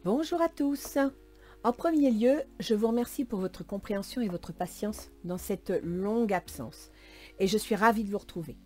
Bonjour à tous. En premier lieu, je vous remercie pour votre compréhension et votre patience dans cette longue absence. Et je suis ravie de vous retrouver.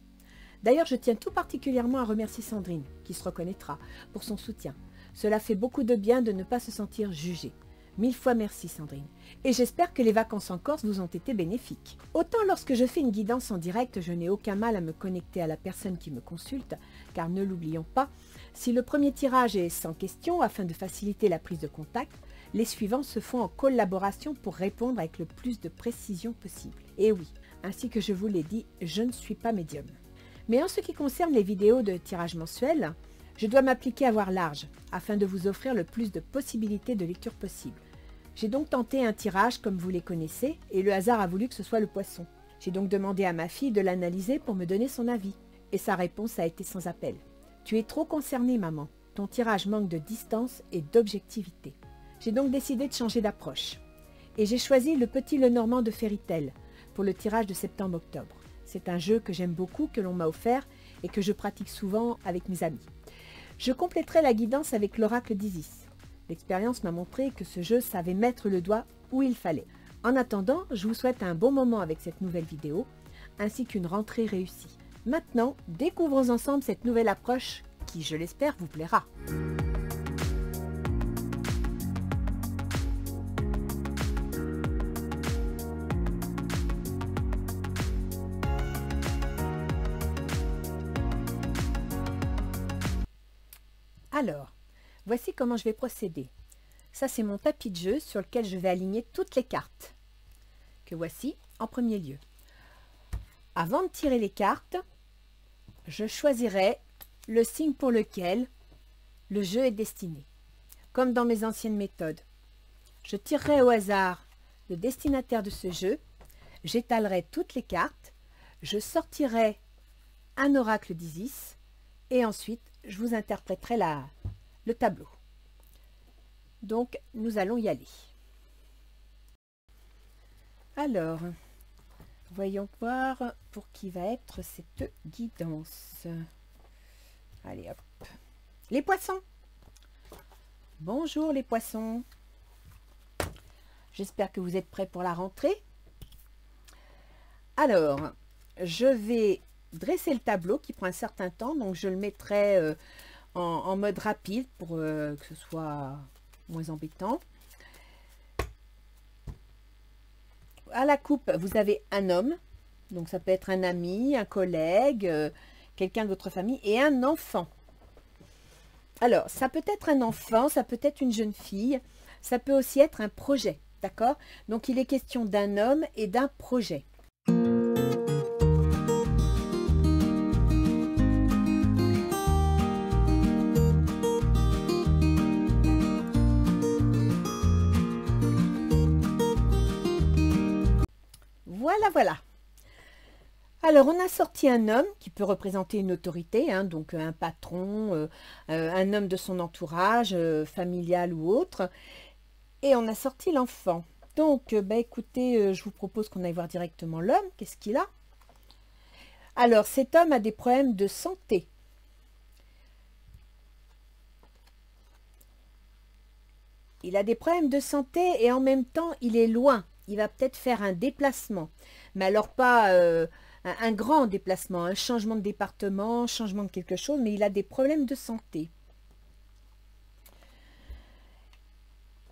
D'ailleurs, je tiens tout particulièrement à remercier Sandrine, qui se reconnaîtra, pour son soutien. Cela fait beaucoup de bien de ne pas se sentir jugée. 1000 fois merci Sandrine. Et j'espère que les vacances en Corse vous ont été bénéfiques. Autant lorsque je fais une guidance en direct, je n'ai aucun mal à me connecter à la personne qui me consulte, car ne l'oublions pas, si le premier tirage est sans question afin de faciliter la prise de contact, les suivants se font en collaboration pour répondre avec le plus de précision possible. Et oui, ainsi que je vous l'ai dit, je ne suis pas médium. Mais en ce qui concerne les vidéos de tirage mensuel, je dois m'appliquer à voir large, afin de vous offrir le plus de possibilités de lecture possible. J'ai donc tenté un tirage comme vous les connaissez, et le hasard a voulu que ce soit le poisson. J'ai donc demandé à ma fille de l'analyser pour me donner son avis, et sa réponse a été sans appel. Tu es trop concernée, maman. Ton tirage manque de distance et d'objectivité. J'ai donc décidé de changer d'approche. Et j'ai choisi le Petit Lenormand de Fairy Tail pour le tirage de septembre-octobre. C'est un jeu que j'aime beaucoup, que l'on m'a offert et que je pratique souvent avec mes amis. Je compléterai la guidance avec l'oracle d'Isis. L'expérience m'a montré que ce jeu savait mettre le doigt où il fallait. En attendant, je vous souhaite un bon moment avec cette nouvelle vidéo, ainsi qu'une rentrée réussie. Maintenant, découvrons ensemble cette nouvelle approche qui, je l'espère, vous plaira. Alors, voici comment je vais procéder. Ça, c'est mon tapis de jeu sur lequel je vais aligner toutes les cartes, que voici en premier lieu. Avant de tirer les cartes, je choisirai le signe pour lequel le jeu est destiné. Comme dans mes anciennes méthodes, je tirerai au hasard le destinataire de ce jeu, j'étalerai toutes les cartes, je sortirai un oracle d'Isis et ensuite je vous interpréterai le tableau. Donc, nous allons y aller. Alors, voyons voir pour qui va être cette guidance. Allez, hop. Les poissons. Bonjour les poissons. J'espère que vous êtes prêts pour la rentrée. Alors, je vais dresser le tableau qui prend un certain temps, donc je le mettrai en mode rapide pour que ce soit moins embêtant. À la coupe, vous avez un homme, donc ça peut être un ami, un collègue, quelqu'un de votre famille, et un enfant. Alors, ça peut être un enfant, ça peut être une jeune fille, ça peut aussi être un projet, d'accord? Donc, il est question d'un homme et d'un projet. Voilà. Alors, on a sorti un homme qui peut représenter une autorité, hein, donc un patron, un homme de son entourage, familial ou autre. Et on a sorti l'enfant. Donc, écoutez, je vous propose qu'on aille voir directement l'homme. Qu'est-ce qu'il a? Alors, cet homme a des problèmes de santé. Il a des problèmes de santé et en même temps, il est loin. Il va peut-être faire un déplacement. Mais alors pas un grand déplacement, un changement de département, changement de quelque chose, mais il a des problèmes de santé.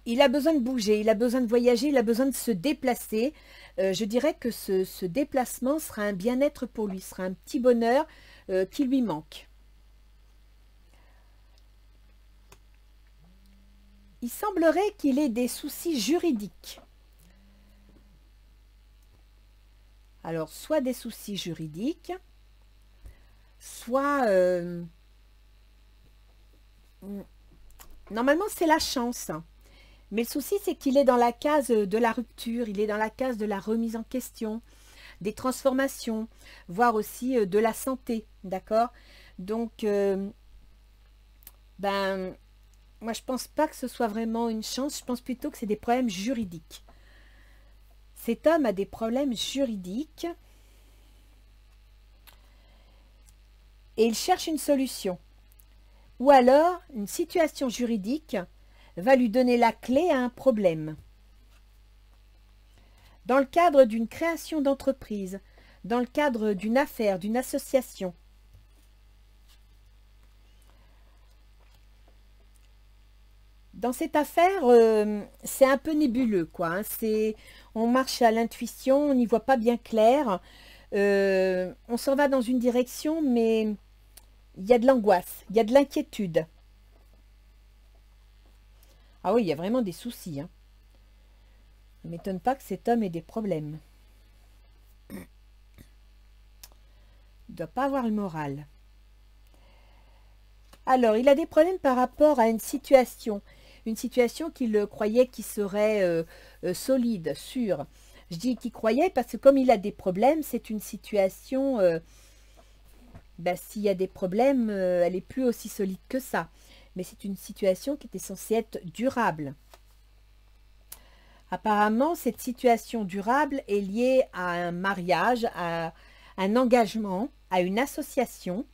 Il a besoin de bouger, il a besoin de voyager, il a besoin de se déplacer. Je dirais que ce déplacement sera un bien-être pour lui, sera un petit bonheur qui lui manque. Il semblerait qu'il ait des soucis juridiques. Alors, soit des soucis juridiques, soit... normalement, c'est la chance. Mais le souci, c'est qu'il est dans la case de la rupture, il est dans la case de la remise en question, des transformations, voire aussi de la santé, d'accord? Donc, moi, je pense pas que ce soit vraiment une chance, je pense plutôt que c'est des problèmes juridiques. Cet homme a des problèmes juridiques et il cherche une solution. Ou alors, une situation juridique va lui donner la clé à un problème. Dans le cadre d'une création d'entreprise, dans le cadre d'une affaire, d'une association. Dans cette affaire, c'est un peu nébuleux, quoi. Hein. On marche à l'intuition, on n'y voit pas bien clair. On s'en va dans une direction, mais il y a de l'angoisse, il y a de l'inquiétude. Ah oui, il y a vraiment des soucis. Hein. Ça ne m'étonne pas que cet homme ait des problèmes. Il ne doit pas avoir le moral. Alors, il a des problèmes par rapport à une situation qu'il croyait qui serait solide, sûre. Je dis qu'il croyait parce que comme il a des problèmes, c'est une situation, s'il y a des problèmes, elle n'est plus aussi solide que ça. Mais c'est une situation qui était censée être durable. Apparemment, cette situation durable est liée à un mariage, à un engagement, à une association.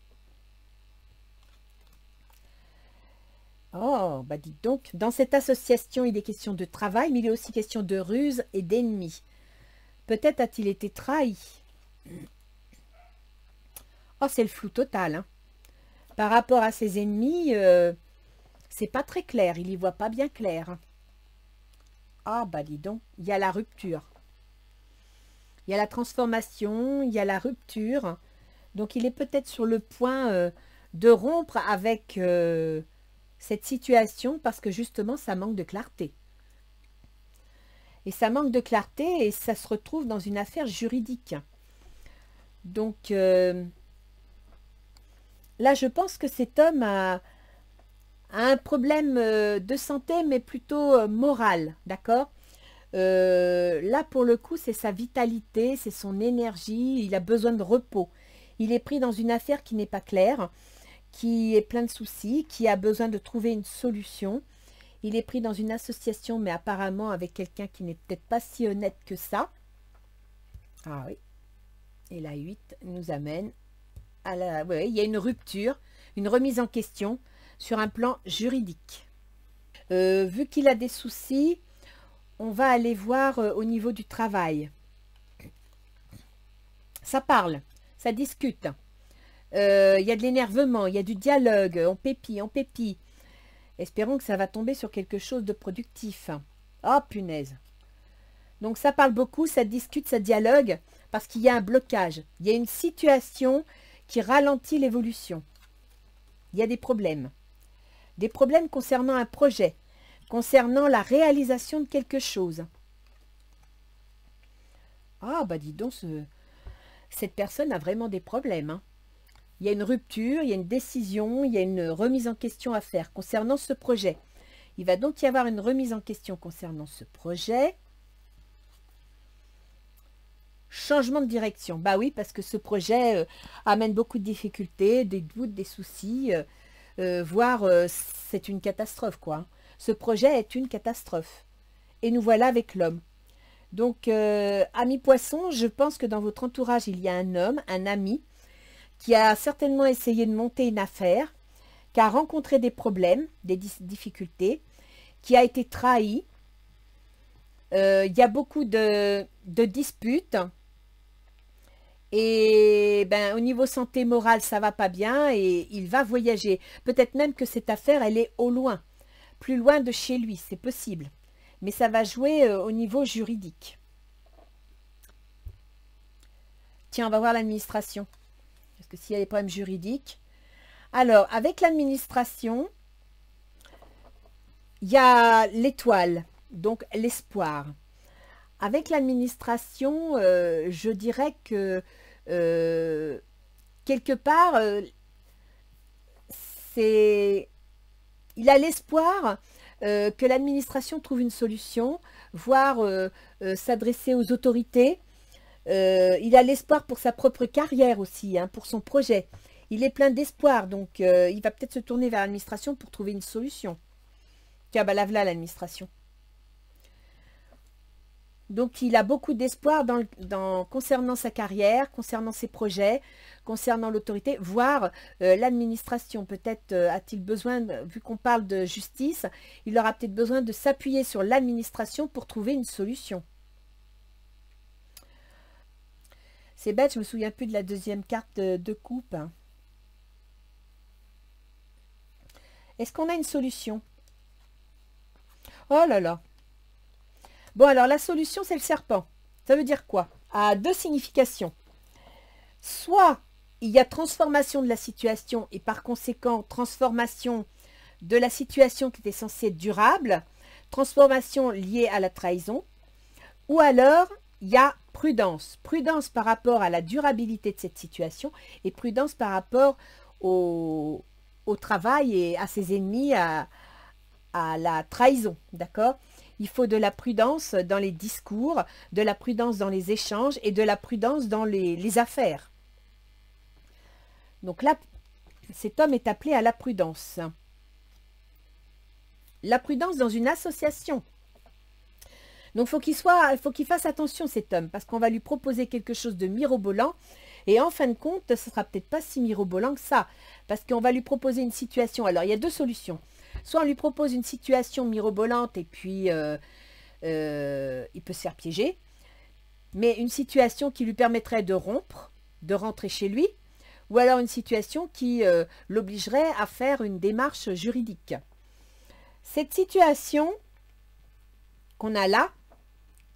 Oh, bah dites donc, dans cette association, il est question de travail, mais il est aussi question de ruse et d'ennemis. Peut-être a-t-il été trahi. Oh, c'est le flou total. Hein. Par rapport à ses ennemis, c'est pas très clair, il y voit pas bien clair. Ah, bah dis donc, il y a la rupture. Il y a la transformation, il y a la rupture. Donc, il est peut-être sur le point de rompre avec cette situation parce que justement, ça manque de clarté. Et ça manque de clarté et ça se retrouve dans une affaire juridique. Donc, là, je pense que cet homme a un problème de santé, mais plutôt moral, d'accord? Là, pour le coup, c'est sa vitalité, c'est son énergie, il a besoin de repos. Il est pris dans une affaire qui n'est pas claire, qui est plein de soucis, qui a besoin de trouver une solution. Il est pris dans une association, mais apparemment avec quelqu'un qui n'est peut-être pas si honnête que ça. Ah oui. Et la 8 nous amène à la... Oui, il y a une rupture, une remise en question sur un plan juridique. Vu qu'il a des soucis, on va aller voir au niveau du travail. Ça parle, ça discute. Il y a de l'énervement, il y a du dialogue, on pépit, on pépit. Espérons que ça va tomber sur quelque chose de productif. Oh, punaise. Donc ça parle beaucoup, ça discute, ça dialogue, parce qu'il y a un blocage. Il y a une situation qui ralentit l'évolution. Il y a des problèmes. Des problèmes concernant un projet, concernant la réalisation de quelque chose. Ah, bah dis donc, cette personne a vraiment des problèmes. Hein. Il y a une rupture, il y a une décision, il y a une remise en question à faire concernant ce projet. Il va donc y avoir une remise en question concernant ce projet. Changement de direction. Bah oui, parce que ce projet amène beaucoup de difficultés, des doutes, des soucis, voire c'est une catastrophe, quoi. Ce projet est une catastrophe. Et nous voilà avec l'homme. Donc, amis poissons, je pense que dans votre entourage, il y a un homme, un ami, qui a certainement essayé de monter une affaire, qui a rencontré des problèmes, des difficultés, qui a été trahi. Il y a beaucoup de disputes. Et ben, au niveau santé morale, ça va pas bien et il va voyager. Peut-être même que cette affaire, elle est au loin, plus loin de chez lui, c'est possible. Mais ça va jouer au niveau juridique. Tiens, on va voir l'administration. Parce que s'il y a des problèmes juridiques. Alors, avec l'administration, il y a l'étoile, donc l'espoir. Avec l'administration, je dirais que quelque part, il a l'espoir que l'administration trouve une solution, voire s'adresser aux autorités. Il a l'espoir pour sa propre carrière aussi, hein, pour son projet. Il est plein d'espoir, donc il va peut-être se tourner vers l'administration pour trouver une solution. Tiens, bah là, voilà l'administration. Donc, il a beaucoup d'espoir concernant sa carrière, concernant ses projets, concernant l'autorité, voire l'administration. Peut-être a-t-il besoin, vu qu'on parle de justice, il aura peut-être besoin de s'appuyer sur l'administration pour trouver une solution. C'est bête, je me souviens plus de la deuxième carte de coupe. Est-ce qu'on a une solution? Oh là là. Bon, alors la solution, c'est le serpent. Ça veut dire quoi? À deux significations. Soit il y a transformation de la situation et par conséquent transformation de la situation qui était censée être durable, transformation liée à la trahison, ou alors il y a prudence. Prudence par rapport à la durabilité de cette situation et prudence par rapport au travail et à ses ennemis, à la trahison, d'accord? Il faut de la prudence dans les discours, de la prudence dans les échanges et de la prudence dans les affaires. Donc là, cet homme est appelé à la prudence. La prudence dans une association. Donc, faut qu'il fasse attention, cet homme, parce qu'on va lui proposer quelque chose de mirobolant. Et en fin de compte, ce ne sera peut-être pas si mirobolant que ça, parce qu'on va lui proposer une situation. Alors, il y a deux solutions. Soit on lui propose une situation mirobolante et puis il peut se faire piéger, mais une situation qui lui permettrait de rompre, de rentrer chez lui, ou alors une situation qui l'obligerait à faire une démarche juridique. Cette situation qu'on a là,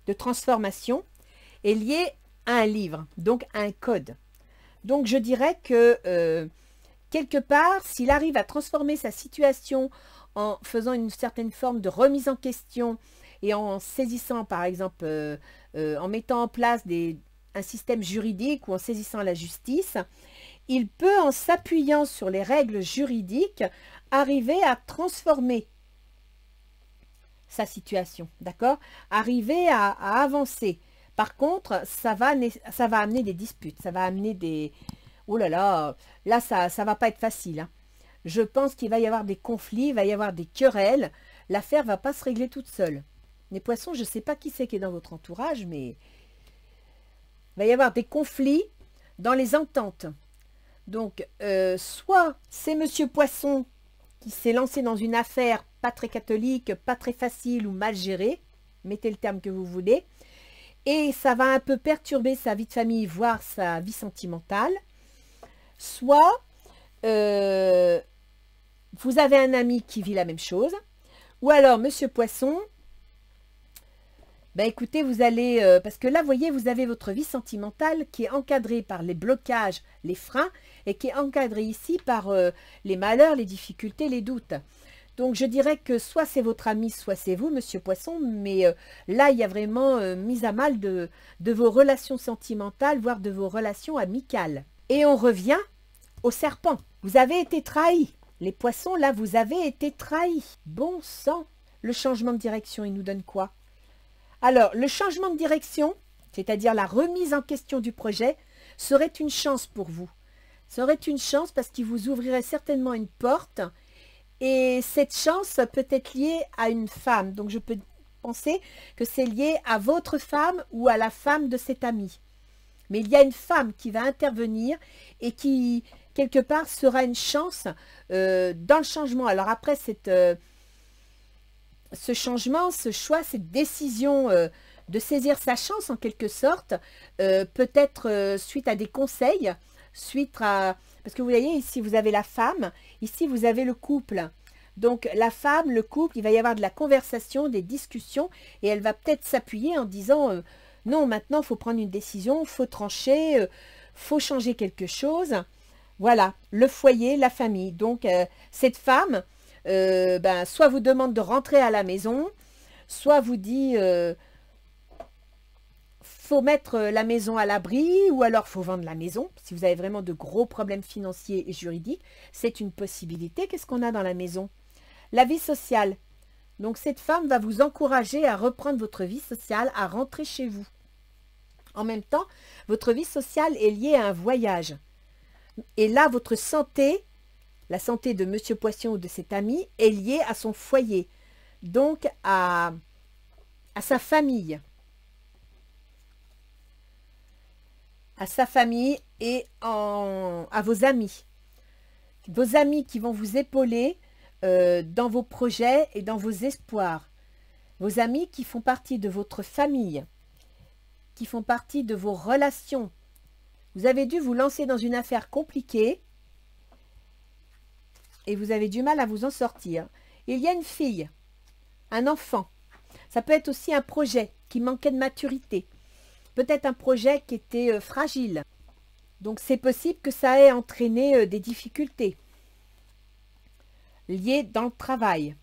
de transformation, est liée à un livre, donc à un code. Donc je dirais que quelque part, s'il arrive à transformer sa situation en faisant une certaine forme de remise en question et en saisissant, par exemple, en mettant en place un système juridique ou en saisissant la justice, il peut, en s'appuyant sur les règles juridiques, arriver à transformer sa situation, d'accord? Arriver à avancer. Par contre, ça va amener des disputes, ça va amener des... Oh là, ça va pas être facile, hein. Je pense qu'il va y avoir des conflits, il va y avoir des querelles. L'affaire ne va pas se régler toute seule. Les poissons, je ne sais pas qui c'est qui est dans votre entourage, mais il va y avoir des conflits dans les ententes. Donc, soit c'est Monsieur Poisson qui s'est lancé dans une affaire pas très catholique, pas très facile ou mal gérée, mettez le terme que vous voulez, et ça va un peu perturber sa vie de famille, voire sa vie sentimentale. Soit vous avez un ami qui vit la même chose, ou alors Monsieur Poisson, ben écoutez, vous allez, parce que là, vous voyez, vous avez votre vie sentimentale qui est encadrée par les blocages, les freins, et qui est encadrée ici par les malheurs, les difficultés, les doutes. Donc, je dirais que soit c'est votre ami, soit c'est vous, Monsieur Poisson, mais là, il y a vraiment mise à mal de vos relations sentimentales, voire de vos relations amicales. Et on revient au serpent. Vous avez été trahi. Les poissons, là, vous avez été trahis. Bon sang. Le changement de direction, il nous donne quoi? Alors, le changement de direction, c'est-à-dire la remise en question du projet, serait une chance pour vous. Serait une chance parce qu'il vous ouvrirait certainement une porte. Et cette chance peut être liée à une femme. Donc, je peux penser que c'est lié à votre femme ou à la femme de cet ami. Mais il y a une femme qui va intervenir et qui, quelque part, sera une chance dans le changement. Alors après, ce changement, ce choix, cette décision de saisir sa chance en quelque sorte, peut-être suite à des conseils, suite à... Parce que vous voyez, ici, vous avez la femme, ici, vous avez le couple. Donc, la femme, le couple, il va y avoir de la conversation, des discussions, et elle va peut-être s'appuyer en disant non, maintenant, il faut prendre une décision, il faut trancher, faut changer quelque chose. Voilà, le foyer, la famille. Donc, cette femme, soit vous demande de rentrer à la maison, soit vous dit faut mettre la maison à l'abri, ou alors faut vendre la maison. Si vous avez vraiment de gros problèmes financiers et juridiques, c'est une possibilité. Qu'est-ce qu'on a dans la maison? La vie sociale. Donc, cette femme va vous encourager à reprendre votre vie sociale, à rentrer chez vous. En même temps, votre vie sociale est liée à un voyage. Et là, votre santé, la santé de Monsieur Poisson ou de cet ami, est liée à son foyer, donc à sa famille. à sa famille et à vos amis. Vos amis qui vont vous épauler dans vos projets et dans vos espoirs. Vos amis qui font partie de votre famille, qui font partie de vos relations. Vous avez dû vous lancer dans une affaire compliquée et vous avez du mal à vous en sortir. Il y a une fille, un enfant. Ça peut être aussi un projet qui manquait de maturité. Peut-être un projet qui était fragile. Donc c'est possible que ça ait entraîné des difficultés liées dans le travail.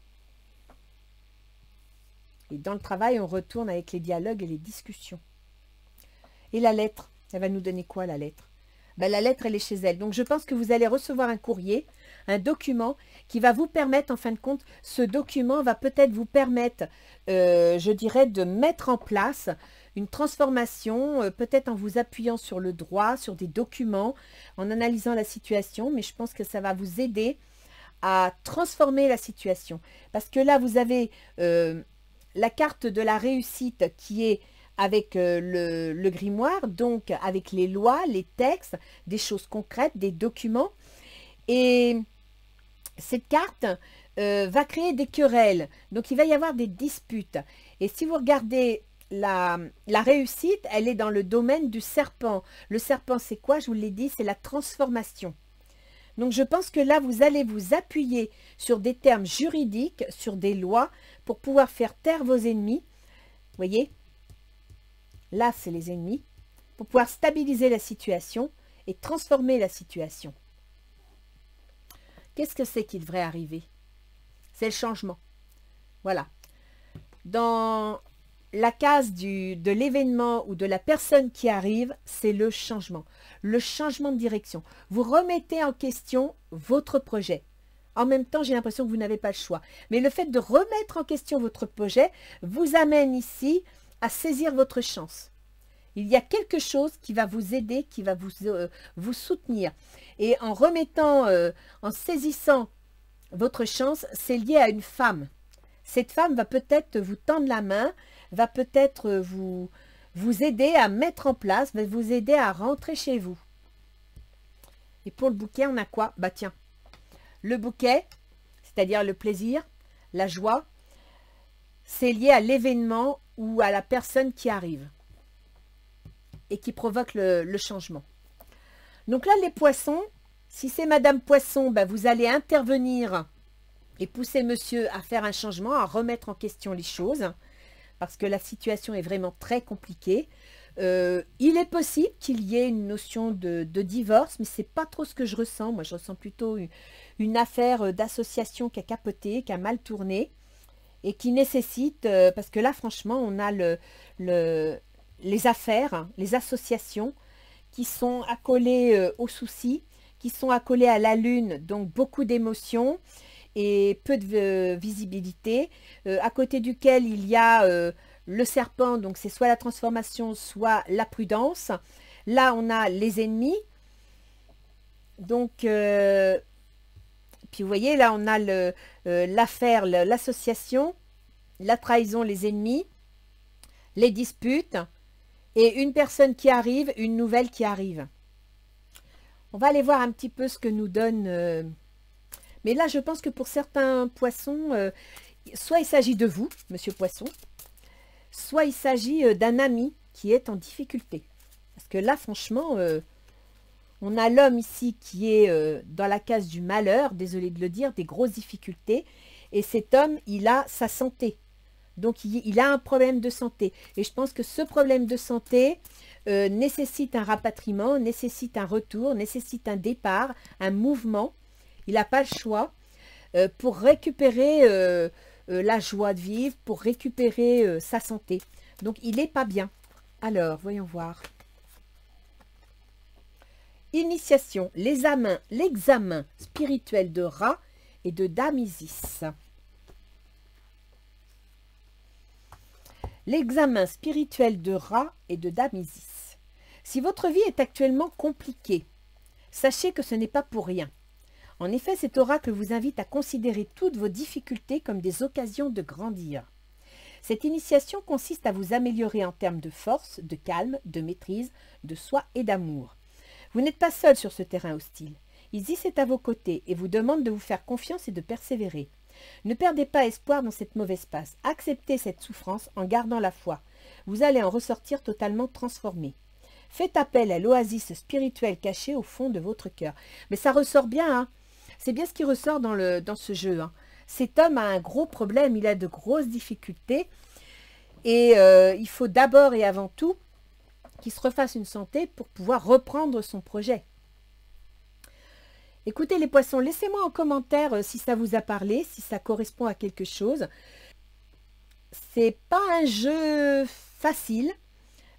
Et dans le travail, on retourne avec les dialogues et les discussions. Et la lettre, elle va nous donner quoi la lettre? Ben, la lettre, elle est chez elle. Donc je pense que vous allez recevoir un courrier, un document qui va vous permettre, en fin de compte, ce document va peut-être vous permettre, je dirais, de mettre en place une transformation, peut-être en vous appuyant sur le droit, sur des documents, en analysant la situation, mais je pense que ça va vous aider à transformer la situation. Parce que là, vous avez la carte de la réussite qui est avec le grimoire, donc avec les lois, les textes, des choses concrètes, des documents. Et cette carte va créer des querelles. Donc, il va y avoir des disputes. Et si vous regardez la réussite, elle est dans le domaine du serpent. Le serpent, c'est quoi? Je vous l'ai dit, c'est la transformation. Donc, je pense que là, vous allez vous appuyer sur des termes juridiques, sur des lois, pour pouvoir faire taire vos ennemis. Vous voyez? Là, c'est les ennemis. Pour pouvoir stabiliser la situation et transformer la situation. Qu'est-ce que c'est qui devrait arriver? C'est le changement. Voilà. Dans la case de l'événement ou de la personne qui arrive, c'est le changement de direction. Vous remettez en question votre projet. En même temps, j'ai l'impression que vous n'avez pas le choix. Mais le fait de remettre en question votre projet vous amène ici à saisir votre chance. Il y a quelque chose qui va vous aider, qui va vous soutenir. Et en remettant, en saisissant votre chance, c'est lié à une femme. Cette femme va peut-être vous tendre la main, va peut-être vous aider à mettre en place, va vous aider à rentrer chez vous. Et pour le bouquet, on a quoi? Bah tiens, le bouquet, c'est-à-dire le plaisir, la joie, c'est lié à l'événement ou à la personne qui arrive et qui provoque le changement. Donc là, les poissons, si c'est Madame Poisson, bah vous allez intervenir et pousser monsieur à faire un changement, à remettre en question les choses, parce que la situation est vraiment très compliquée. Il est possible qu'il y ait une notion de divorce, mais ce n'est pas trop ce que je ressens. Moi, je ressens plutôt une affaire d'association qui a capoté, qui a mal tourné, et qui nécessite, parce que là, franchement, on a les affaires, les associations qui sont accolées aux soucis, qui sont accolées à la lune, donc beaucoup d'émotions, et peu de visibilité, à côté duquel il y a le serpent, donc c'est soit la transformation, soit la prudence. Là, on a les ennemis. Donc, puis vous voyez, là, on a l'affaire, l'association, la trahison, les ennemis, les disputes, et une personne qui arrive, une nouvelle qui arrive. On va aller voir un petit peu ce que nous donne... Mais là, je pense que pour certains poissons, soit il s'agit de vous, monsieur Poisson, soit il s'agit d'un ami qui est en difficulté. Parce que là, franchement, on a l'homme ici qui est dans la case du malheur, désolé de le dire, des grosses difficultés. Et cet homme, il a sa santé. Donc, il a un problème de santé. Et je pense que ce problème de santé nécessite un rapatriement, nécessite un retour, nécessite un départ, un mouvement. Il n'a pas le choix pour récupérer la joie de vivre, pour récupérer sa santé. Donc, il n'est pas bien. Alors, voyons voir. Initiation, l'examen spirituel de Ra et de Dame Isis. L'examen spirituel de Ra et de Dame Isis. Si votre vie est actuellement compliquée, sachez que ce n'est pas pour rien. En effet, cet oracle vous invite à considérer toutes vos difficultés comme des occasions de grandir. Cette initiation consiste à vous améliorer en termes de force, de calme, de maîtrise, de soi et d'amour. Vous n'êtes pas seul sur ce terrain hostile. Isis est à vos côtés et vous demande de vous faire confiance et de persévérer. Ne perdez pas espoir dans cette mauvaise passe. Acceptez cette souffrance en gardant la foi. Vous allez en ressortir totalement transformé. Faites appel à l'oasis spirituelle cachée au fond de votre cœur. Mais ça ressort bien, hein. C'est bien ce qui ressort dans ce jeu, hein. Cet homme a un gros problème, il a de grosses difficultés. Et il faut d'abord et avant tout qu'il se refasse une santé pour pouvoir reprendre son projet. Écoutez les poissons, laissez-moi en commentaire si ça vous a parlé, si ça correspond à quelque chose. C'est pas un jeu facile.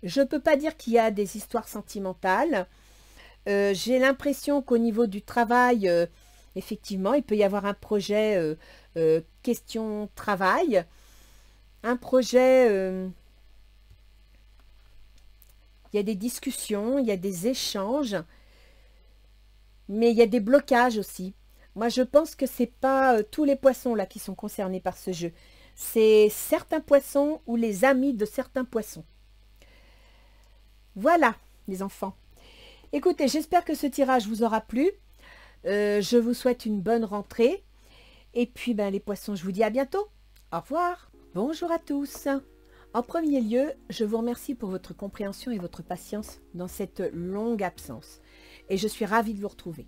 Je ne peux pas dire qu'il y a des histoires sentimentales. J'ai l'impression qu'au niveau du travail, effectivement, il peut y avoir un projet question travail. Un projet, il y a des discussions, il y a des échanges. Mais il y a des blocages aussi. Moi, je pense que ce n'est pas tous les poissons là qui sont concernés par ce jeu. C'est certains poissons ou les amis de certains poissons. Voilà, les enfants. Écoutez, j'espère que ce tirage vous aura plu. Je vous souhaite une bonne rentrée. Et puis, les poissons, je vous dis à bientôt. Au revoir. Bonjour à tous. En premier lieu, je vous remercie pour votre compréhension et votre patience dans cette longue absence. Et je suis ravie de vous retrouver.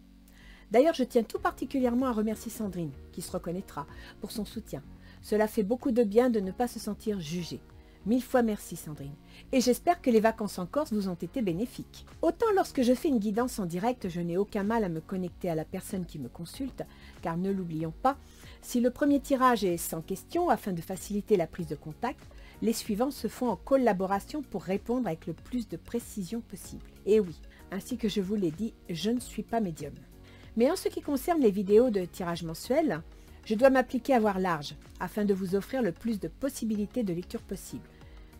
D'ailleurs, je tiens tout particulièrement à remercier Sandrine, qui se reconnaîtra, pour son soutien. Cela fait beaucoup de bien de ne pas se sentir jugée. 1000 fois merci Sandrine. Et j'espère que les vacances en Corse vous ont été bénéfiques. Autant lorsque je fais une guidance en direct, je n'ai aucun mal à me connecter à la personne qui me consulte, car ne l'oublions pas, si le premier tirage est sans question afin de faciliter la prise de contact, les suivants se font en collaboration pour répondre avec le plus de précision possible. Et oui, ainsi que je vous l'ai dit, je ne suis pas médium. Mais en ce qui concerne les vidéos de tirage mensuel, je dois m'appliquer à voir large, afin de vous offrir le plus de possibilités de lecture possible.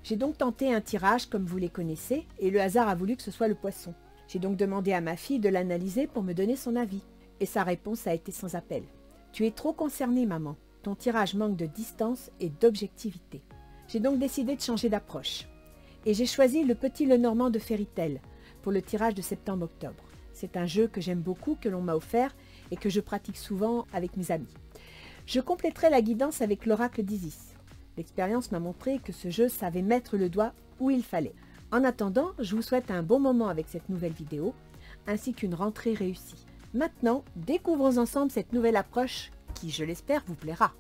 J'ai donc tenté un tirage comme vous les connaissez, et le hasard a voulu que ce soit le poisson. J'ai donc demandé à ma fille de l'analyser pour me donner son avis, et sa réponse a été sans appel. Tu es trop concernée, maman. Ton tirage manque de distance et d'objectivité. J'ai donc décidé de changer d'approche. Et j'ai choisi le Petit Lenormand de Fairy Tail pour le tirage de septembre-octobre. C'est un jeu que j'aime beaucoup, que l'on m'a offert et que je pratique souvent avec mes amis. Je compléterai la guidance avec l'oracle d'Isis. L'expérience m'a montré que ce jeu savait mettre le doigt où il fallait. En attendant, je vous souhaite un bon moment avec cette nouvelle vidéo, ainsi qu'une rentrée réussie. Maintenant, découvrons ensemble cette nouvelle approche qui, je l'espère, vous plaira.